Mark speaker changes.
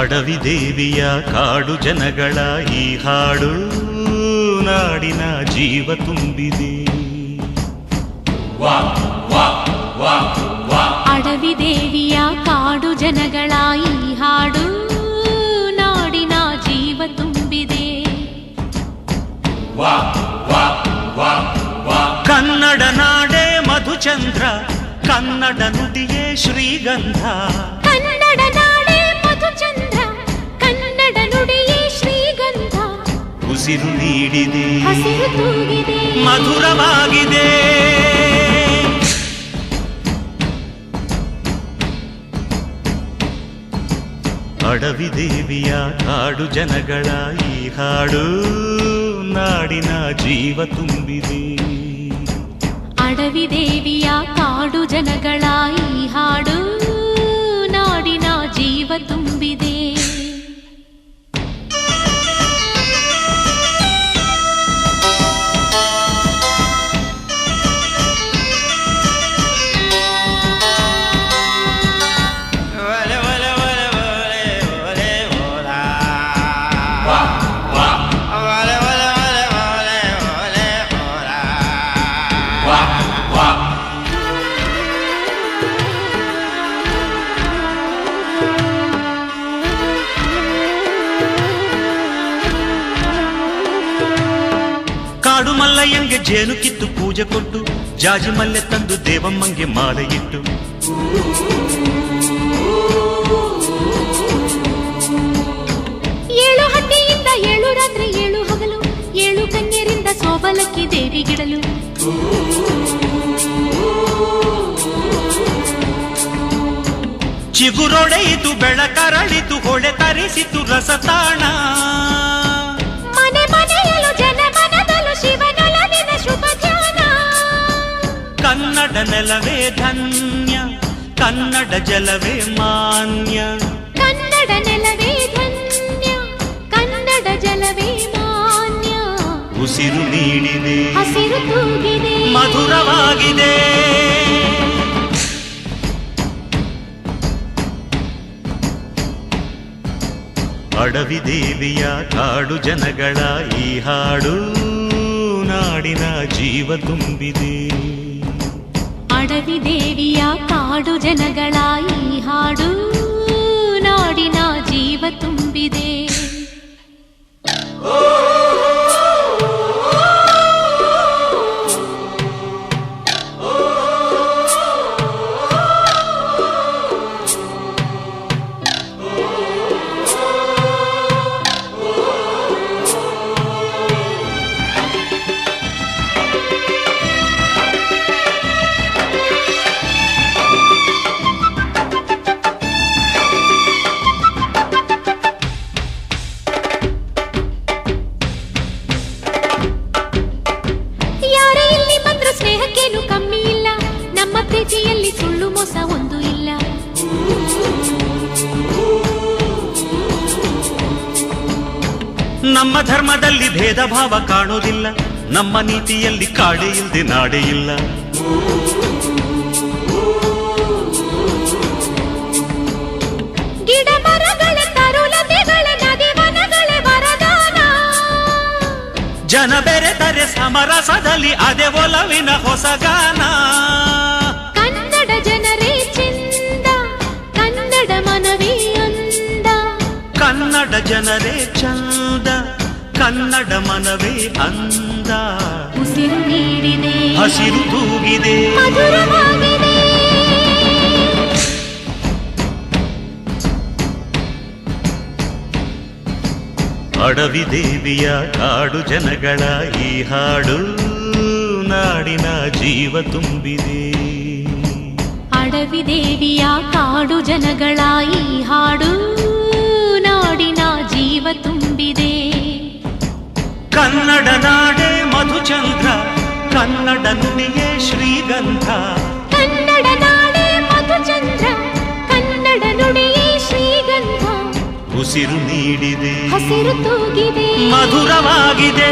Speaker 1: ಅಡವಿ ದೇವಿಯ ಕಾಡು ಜನಗಳ ಈ ಹಾಡು ನಾಡಿನ ಜೀವ ತುಂಬಿದೆ.
Speaker 2: ಅಡವಿ ದೇವಿಯ ಕಾಡು ಜನಗಳ ಈ ಹಾಡು ನಾಡಿನ ಜೀವ ತುಂಬಿದೆ.
Speaker 1: ಕನ್ನಡ ನಾಡೇ ಮಧುಚಂದ್ರ, ಕನ್ನಡ ನುಡಿಯೇ ಶ್ರೀಗಂಧ.
Speaker 2: ಕನ್ನಡ ನಾಡೇ ಮಧುಚಂದ್ರ, ಕನ್ನಡ ನುಡಿಯೇ ಶ್ರೀಗಂಧ.
Speaker 1: ಉಸಿರು ನೀಡಿದೆ,
Speaker 2: ಹಸಿರು ತೂಗಿದೆ,
Speaker 1: ಮಧುರವಾಗಿದೆ. ಅಡವಿ ದೇವಿಯ ಕಾಡು ಜನಗಳ ಈ ಹಾಡು ನಾಡಿನ ಜೀವ ತುಂಬಿದೆ.
Speaker 2: ಅಡವಿ ದೇವಿಯ ಕಾಡು ಜನಗಳ ಈ ಹಾಡು ನಾಡಿನ ಜೀವ ತುಂಬಿದೆ.
Speaker 1: ಕಾಡು ಮಲ್ಲಯ್ಯಂಗೆ ಜೇನು ಕಿತ್ತು ಪೂಜೆ ಕೊಟ್ಟು, ಜಾಜಿ ಮಲ್ಲೆ ತಂದು ದೇವಮ್ಮಂಗೆ ಮಾಲೆ ಇಟ್ಟು,
Speaker 2: ಏಳು ಹಟ್ಟಿಯಿಂದ ಏಳು ರಾತ್ರಿ ಏಳು ಹಗಲು, ಏಳು ಕನ್ಯರಿಂದ ಸೋಬಲಕ್ಕಿ ದೇವಿಗಿಡಲು.
Speaker 1: ಚಿಗುರೊಡೆಯಿತು ಬೆಳಕರಳಿತು, ಹೊಳೆ ತರಿಸಿತು ರಸತಾಣ.
Speaker 2: ಮನೆ ಮನೆಯಲು ಜನ ಮನದಲು ಶಿವನೊಲವಿನ ಶುಭ ಧ್ಯಾನ.
Speaker 1: ಕನ್ನಡ ನೆಲವೇ ಧನ್ಯ, ಕನ್ನಡ ಜಲವೇ ಮಾನ್ಯ.
Speaker 2: ಕನ್ನಡ ನೆಲವೇ ಧನ್ಯ, ಕನ್ನಡ ಜಲವೇ ಮಾನ್ಯ.
Speaker 1: ಉಸಿರು ನೀಡಿದೆ,
Speaker 2: ಹಸಿರು ತೂಗಿದೆ,
Speaker 1: ಮಧುರವಾಗಿದೆ. ಅಡವಿ ದೇವಿಯ ಕಾಡು ಜನಗಳ ಈ ಹಾಡು ನಾಡಿನ ಜೀವ ತುಂಬಿದೆ.
Speaker 2: ಅಡವಿ ದೇವಿಯ ಕಾಡು ಜನಗಳ ಈ ಹಾಡು ನಾಡಿನ ಜೀವ ತುಂಬಿದೆ. ಪ್ರೀತಿಯಲ್ಲಿ ಸುಳ್ಳು ಮೋಸ ಒಂದು ಇಲ್ಲ.
Speaker 1: ನಮ್ಮ ಧರ್ಮದಲ್ಲಿ ಭೇದ ಭಾವ ಕಾಣೋದಿಲ್ಲ, ನಮ್ಮ ನೀತಿಯಲ್ಲಿ ಕಾಡೆ ಇಲ್ಲದೆ ನಾಡೆ ಇಲ್ಲ.
Speaker 2: ಗಿಡ ಮರಗಳ ತರುಲತೆಗಳ ನದಿ ವನಗಳ ವರದಾನ.
Speaker 1: ಜನ ಬೆರೆತರೆ ಸಮರಸದಲ್ಲಿ ಅದೇ ಒಲವಿನ ಹೊಸಗಾನ.
Speaker 2: ಕನ್ನಡ ಜನರೇ ಚೆಂದ, ಕನ್ನಡ ಮನವೇ ಅಂದ.
Speaker 1: ಕನ್ನಡ ಜನರೇ ಚಂದ, ಕನ್ನಡ ಮನವೇ ಅಂದ.
Speaker 2: ಉಸಿರು ನೀಡಿದೆ,
Speaker 1: ಹಸಿರು ತೂಗಿದೆ,
Speaker 2: ಮಧುರವಾಗಿದೆ.
Speaker 1: ಅಡವಿ ದೇವಿಯ ಕಾಡು ಜನಗಳ ಈ ಹಾಡು ನಾಡಿನ ಜೀವ ತುಂಬಿದೆ.
Speaker 2: ಅಡವಿ ದೇವಿಯ ಕಾಡು ಜನಗಳ ಈ ಹಾಡು ನಾಡಿನ ಜೀವ ತುಂಬಿದೆ.
Speaker 1: ಕನ್ನಡ ನಾಡೇ ಮಧುಚಂದ್ರ, ಕನ್ನಡ ನುಡಿಯೇ ಶ್ರೀಗಂಧ.
Speaker 2: ಕನ್ನಡ ನಾಡೇ ಮಧುಚಂದ್ರ, ಕನ್ನಡ ನುಡಿಯೇ ಶ್ರೀಗಂಧ.
Speaker 1: ಉಸಿರು ನೀಡಿದೆ,
Speaker 2: ಹಸಿರು ತೂಗಿದೆ,
Speaker 1: ಮಧುರವಾಗಿದೆ.